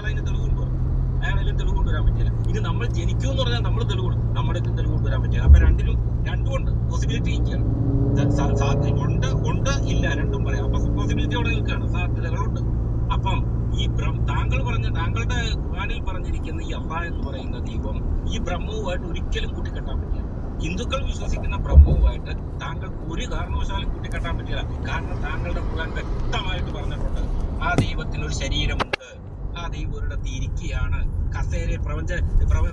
അതിന് തെളിവ് കൊണ്ടുവരും. അയാളതിൽ തെളിവ് കൊണ്ടുവരാൻ പറ്റില്ല. ഇനി നമ്മൾ ജനിക്കും എന്ന് പറഞ്ഞാൽ നമ്മൾ തെളിവ് കൊടുക്കും, നമ്മുടെ തെളിവ് കൊണ്ടുവരാൻ പറ്റില്ല. അപ്പൊ രണ്ടുമുണ്ട്, പോസിബിലിറ്റി ഇരിക്കുകയാണ്. ഉണ്ട് ഇല്ല രണ്ടും പറയാം. അപ്പൊ പോസിബിലിറ്റി അവിടെ നിൽക്കുകയാണ്, സാധ്യതകളുണ്ട്. അപ്പം ഈ താങ്കളുടെ ഖുർആനിൽ പറഞ്ഞിരിക്കുന്ന ഈ അല്ലാഹ് എന്ന് പറയുന്ന ദൈവം ഈ ബ്രഹ്മവുമായിട്ട് ഒരിക്കലും കൂട്ടിക്കെട്ടാൻ പറ്റില്ല. ഹിന്ദുക്കൾ വിശ്വസിക്കുന്ന ബ്രഹ്മവുമായിട്ട് താങ്കൾക്ക് ഒരു കാരണവശാലും കൂട്ടിക്കെട്ടാൻ പറ്റില്ല. കാരണം താങ്കളുടെ ഖുർആൻ വ്യക്തമായിട്ട് പറഞ്ഞിട്ടുണ്ട്, ആ ദൈവത്തിനൊരു ശരീരമുണ്ട്, ആ ദൈവം ഒരിടത്ത് ഇരിക്കുകയാണ്,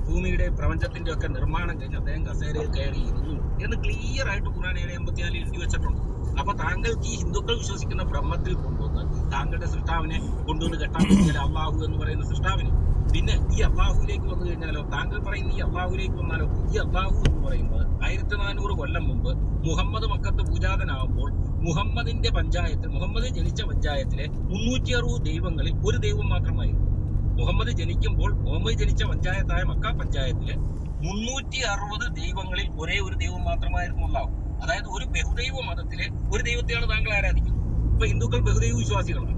ഭൂമിയുടെ പ്രപഞ്ചത്തിന്റെ ഒക്കെ നിർമ്മാണം കഴിഞ്ഞ് അദ്ദേഹം കസേരയിൽ കയറിയിരുന്നു എന്ന് ക്ലിയർ ആയിട്ട് ഖുർആൻ 7:84 എഴുതി വെച്ചിട്ടുണ്ട്. അപ്പൊ താങ്കൾക്ക് ഈ ഹിന്ദുക്കൾ വിശ്വസിക്കുന്ന ബ്രഹ്മത്തിൽ കൊണ്ടുവന്ന് താങ്കളുടെ സൃഷ്ടാവിനെ കൊണ്ടുവന്ന് കെട്ടാൻ പറ്റിയാൽ അള്ളാഹു എന്ന് പറയുന്ന സൃഷ്ടാവിനെ. പിന്നെ ഈ അള്ളാഹുവിലേക്ക് വന്നു കഴിഞ്ഞാലോ, താങ്കൾ പറയുന്ന ഈ അള്ളാഹുവിലേക്ക് വന്നാലോ, ഈ അള്ളാഹു എന്ന് പറയുന്നത് 1400 കൊല്ലം മുമ്പ് മുഹമ്മദ് മക്കത്ത് പൂജാതനാകുമ്പോൾ മുഹമ്മദ് ജനിച്ച പഞ്ചായത്തിലെ 360 ദൈവങ്ങളിൽ ഒരു ദൈവം മാത്രമായിരുന്നു. മുഹമ്മദ് ജനിച്ച പഞ്ചായത്തായ മക്ക പഞ്ചായത്തിലെ 360 ദൈവങ്ങളിൽ ഒരേ ഒരു ദൈവം മാത്രമായിരുന്നു അല്ലാഹു. അതായത് ഒരു ബഹുദൈവ മതത്തിലെ ഒരു ദൈവത്തെയാണ് താങ്കൾ ആരാധിക്കുന്നത്. ഇപ്പൊ ഹിന്ദുക്കൾ ബഹുദൈവ വിശ്വാസികളാണ്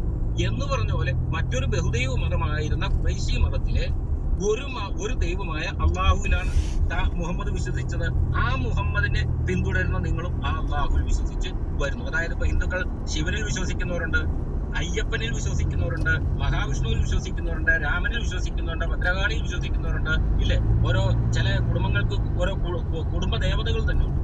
എന്ന് പറഞ്ഞ പോലെ മറ്റൊരു ബഹുദൈവ മതമായിരുന്ന ഖുറൈശി മതത്തിലെ ഒരു ദൈവമായ അള്ളാഹുവിലാണ് മുഹമ്മദ് വിശ്വസിച്ചത്. ആ മുഹമ്മദിനെ പിന്തുടരുന്ന നിങ്ങളും ആ അള്ളാഹുവിൽ വിശ്വസിച്ച് വരുന്നു. അതായത് ഇപ്പൊ ഹിന്ദുക്കൾ ശിവനിൽ വിശ്വസിക്കുന്നവരുണ്ട്, അയ്യപ്പനിൽ വിശ്വസിക്കുന്നവരുണ്ട്, മഹാവിഷ്ണുവിൽ വിശ്വസിക്കുന്നവരുണ്ട്, രാമനിൽ വിശ്വസിക്കുന്നവരുണ്ട്, ഭദ്രകാളിയിൽ വിശ്വസിക്കുന്നവരുണ്ട്. ഇല്ലേ, ഓരോ ചില കുടുംബങ്ങൾക്ക് ഓരോ കുടുംബ ദേവതകൾ തന്നെ ഉണ്ട്.